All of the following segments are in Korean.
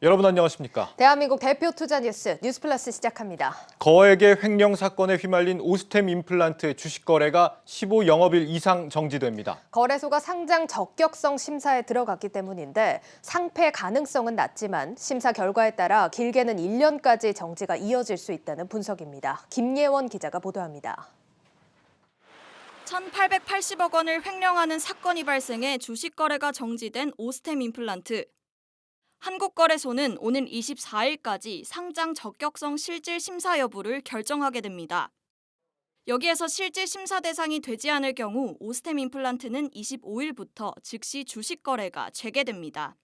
여러분 안녕하십니까? 대한민국 대표 투자 뉴스 뉴스플러스 시작합니다. 거액의 횡령 사건에 휘말린 오스템 임플란트 주식 거래가 15영업일 이상 정지됩니다. 거래소가 상장 적격성 심사에 들어갔기 때문인데 상패 가능성은 낮지만 심사 결과에 따라 길게는 1년까지 정지가 이어질 수 있다는 분석입니다. 김예원 기자가 보도합니다. 1,880억 원을 횡령하는 사건이 발생해 주식 거래가 정지된 오스템 임플란트. 한국거래소는 오늘 24일까지 상장 적격성 실질 심사 여부를 결정하게 됩니다. 여기에서 실질 심사 대상이 되지 않을 경우 오스템 임플란트는 25일부터 즉시 주식 거래가 재개됩니다.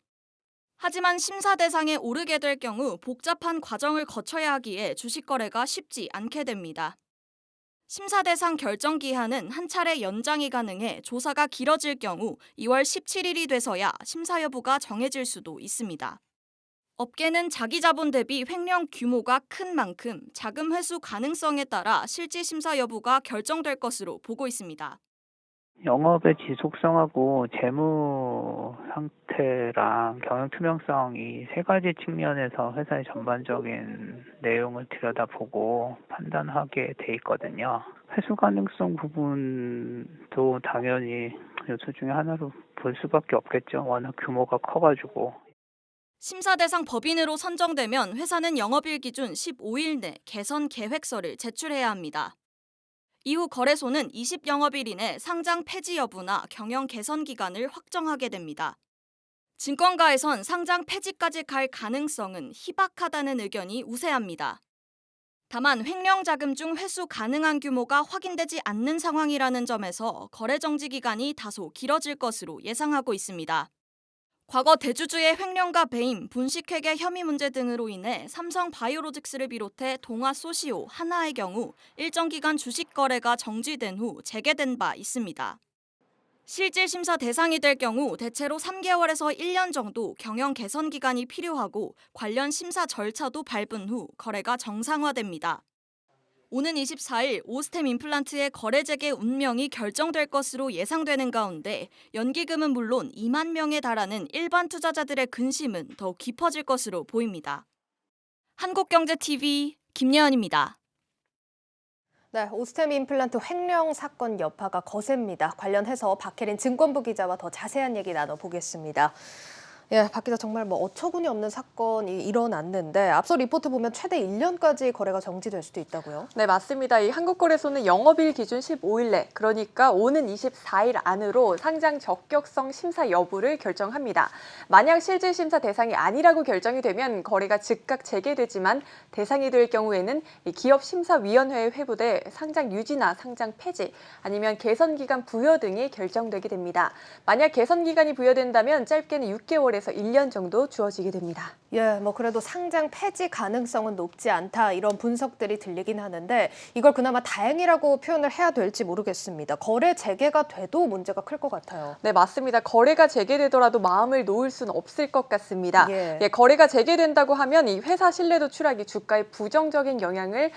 하지만 심사 대상에 오르게 될 경우 복잡한 과정을 거쳐야 하기에 주식 거래가 쉽지 않게 됩니다. 심사 대상 결정 기한은 한 차례 연장이 가능해 조사가 길어질 경우 2월 17일이 돼서야 심사 여부가 정해질 수도 있습니다. 업계는 자기 자본 대비 횡령 규모가 큰 만큼 자금 회수 가능성에 따라 실질 심사 여부가 결정될 것으로 보고 있습니다. 영업의 지속성하고 재무 상태랑 경영 투명성 이 세 가지 측면에서 회사의 전반적인 내용을 들여다보고 판단하게 돼 있거든요. 회수 가능성 부분도 당연히 요소 중에 하나로 볼 수밖에 없겠죠. 워낙 규모가 커가지고. 심사 대상 법인으로 선정되면 회사는 영업일 기준 15일 내 개선 계획서를 제출해야 합니다. 이후 거래소는 20영업일 이내 상장 폐지 여부나 경영 개선 기간을 확정하게 됩니다. 증권가에선 상장 폐지까지 갈 가능성은 희박하다는 의견이 우세합니다. 다만 횡령 자금 중 회수 가능한 규모가 확인되지 않는 상황이라는 점에서 거래 정지 기간이 다소 길어질 것으로 예상하고 있습니다. 과거 대주주의 횡령과 배임, 분식회계 혐의 문제 등으로 인해 삼성 바이오로직스를 비롯해 동아 소시오, 하나의 경우 일정 기간 주식 거래가 정지된 후 재개된 바 있습니다. 실질 심사 대상이 될 경우 대체로 3개월에서 1년 정도 경영 개선 기간이 필요하고 관련 심사 절차도 밟은 후 거래가 정상화됩니다. 오는 24일 오스템 임플란트의 거래 재개 운명이 결정될 것으로 예상되는 가운데 연기금은 물론 2만 명에 달하는 일반 투자자들의 근심은 더욱 깊어질 것으로 보입니다. 한국경제TV 김예은입니다. 네, 오스템 임플란트 횡령 사건 여파가 거셉니다. 관련해서 박혜린 증권부 기자와 더 자세한 얘기 나눠보겠습니다. 예, 박 기자 정말 어처구니 없는 사건이 일어났는데 앞서 리포트 보면 최대 1년까지 거래가 정지될 수도 있다고요? 네, 맞습니다. 이 한국거래소는 영업일 기준 15일 내, 그러니까 오는 24일 안으로 상장 적격성 심사 여부를 결정합니다. 만약 실질 심사 대상이 아니라고 결정이 되면 거래가 즉각 재개되지만 대상이 될 경우에는 이 기업심사위원회에 회부돼 상장 유지나 상장 폐지, 아니면 개선기간 부여 등이 결정되게 됩니다. 만약 개선기간이 부여된다면 짧게는 6개월에서 1년 정도 주어지게 됩니다. 예, 그래도 상장 폐지 가능성은 높지 않다 이런 분석들이 들리긴 하는데 이걸 그나마 다행이라고 표현을 해야 될지 모르겠습니다. 거래 재개가 돼도 문제가 클 것 같아요. 네, 맞습니다. 거래가 재개되더라도 마음을 놓을 수는 없을 것 같습니다. 예. 거래가 재개된다고 하면 이 회사 신뢰도 추락이 주가에 부정적인 영향을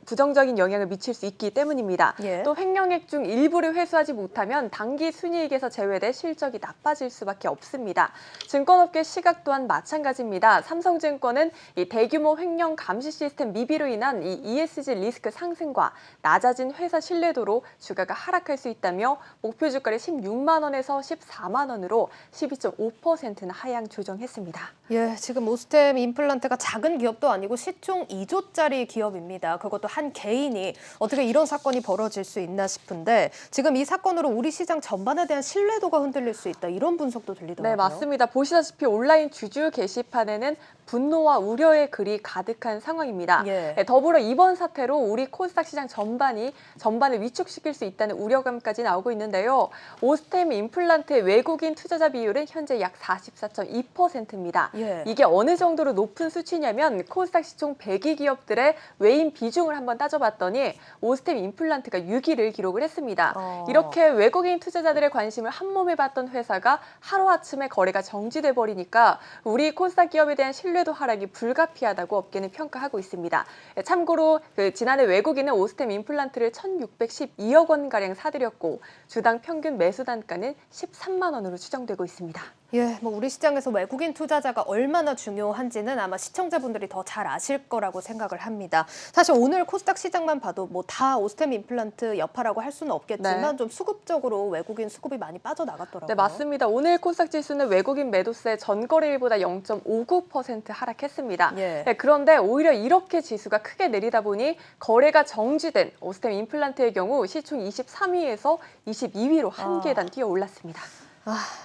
부정적인 영향을 미칠 수 있기 때문입니다. 예. 또 횡령액 중 일부를 회수하지 못하면 단기 순이익에서 제외돼 실적이 나빠질 수밖에 없습니다. 증권업계 시각 또한 마찬가지입니다. 삼성증권은 이 대규모 횡령 감시 시스템 미비로 인한 이 ESG 리스크 상승과 낮아진 회사 신뢰도로 주가가 하락할 수 있다며 목표 주가를 16만 원에서 14만 원으로 12.5%나 하향 조정했습니다. 예, 지금 오스템 임플란트가 작은 기업도 아니고 시총 2조짜리 기업입니다. 그것도 한 개인이 어떻게 이런 사건이 벌어질 수 있나 싶은데 지금 이 사건으로 우리 시장 전반에 대한 신뢰도가 흔들릴 수 있다 이런 분석도 들리더라고요. 네, 맞습니다. 보시다시피 온라인 주주 게시판에는 분노와 우려의 글이 가득한 상황입니다. 예. 더불어 이번 사태로 우리 코스닥 시장 전반을 위축시킬 수 있다는 우려감까지 나오고 있는데요. 오스템 임플란트의 외국인 투자자 비율은 현재 약 44.2%입니다. 예. 이게 어느 정도로 높은 수치냐면 코스닥 시총 100위 기업들의 외인 비중을 한번 따져봤더니 오스템 임플란트가 6위를 기록을 했습니다. 이렇게 외국인 투자자들의 관심을 한몸에 받던 회사가 하루아침에 거래가 정지돼 버리니까 우리 코스닥 기업에 대한 신뢰 오늘에도 하락이 불가피하다고 업계는 평가하고 있습니다. 참고로 지난해 외국인은 오스템 임플란트를 1,612억 원가량 사들였고 주당 평균 매수 단가는 13만 원으로 추정되고 있습니다. 예, 뭐 우리 시장에서 외국인 투자자가 얼마나 중요한지는 아마 시청자분들이 더 잘 아실 거라고 생각을 합니다. 사실 오늘 코스닥 시장만 봐도 뭐 다 오스템 임플란트 여파라고 할 수는 없겠지만 네. 좀 수급적으로 외국인 수급이 많이 빠져나갔더라고요. 네, 맞습니다. 오늘 코스닥 지수는 외국인 매도세 전거래일보다 0.59% 하락했습니다. 예. 네, 그런데 오히려 이렇게 지수가 크게 내리다 보니 거래가 정지된 오스템 임플란트의 경우 시총 23위에서 22위로 한 계단 뛰어 올랐습니다.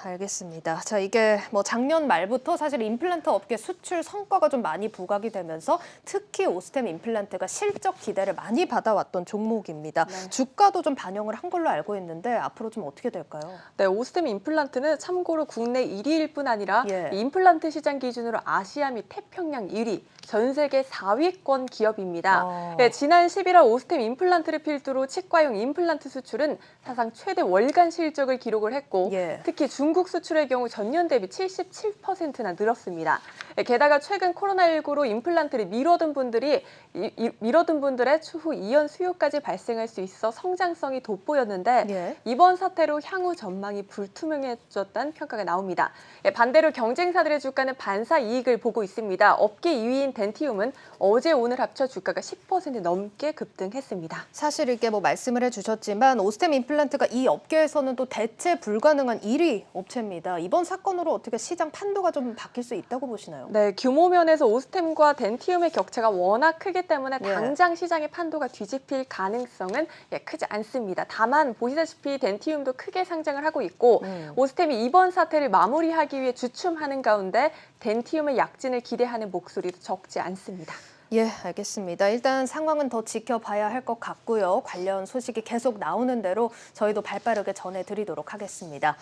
알겠습니다. 자, 이게 뭐 작년 말부터 사실 임플란트 업계 수출 성과가 좀 많이 부각이 되면서 특히 오스템 임플란트가 실적 기대를 많이 받아왔던 종목입니다. 네. 주가도 좀 반영을 한 걸로 알고 있는데 앞으로 좀 어떻게 될까요? 네, 오스템 임플란트는 참고로 국내 1위일 뿐 아니라 예. 임플란트 시장 기준으로 아시아 및 태평양 1위, 전 세계 4위권 기업입니다. 네, 지난 11월 오스템 임플란트를 필두로 치과용 임플란트 수출은 사상 최대 월간 실적을 기록을 했고 예. 특히 중국 수출의 경우 전년 대비 77%나 늘었습니다. 게다가 최근 코로나19로 임플란트를 미뤄둔 분들의 추후 이연 수요까지 발생할 수 있어 성장성이 돋보였는데 예. 이번 사태로 향후 전망이 불투명해졌다는 평가가 나옵니다. 반대로 경쟁사들의 주가는 반사 이익을 보고 있습니다. 업계 2위인 덴티움은 어제 오늘 합쳐 주가가 10% 넘게 급등했습니다. 사실 이게 뭐 말씀을 해주셨지만 오스템 임플란트가 이 업계에서는 또 대체 불가능한 1위 업체입니다. 이번 사건으로 어떻게 시장 판도가 좀 바뀔 수 있다고 보시나요? 네, 규모 면에서 오스템과 덴티움의 격차가 워낙 크기 때문에 예. 당장 시장의 판도가 뒤집힐 가능성은 크지 않습니다. 다만 보시다시피 덴티움도 크게 상장을 하고 있고 오스템이 이번 사태를 마무리하기 위해 주춤하는 가운데 덴티움의 약진을 기대하는 목소리도 적지 않습니다. 예, 알겠습니다. 일단 상황은 더 지켜봐야 할 것 같고요. 관련 소식이 계속 나오는 대로 저희도 발빠르게 전해드리도록 하겠습니다.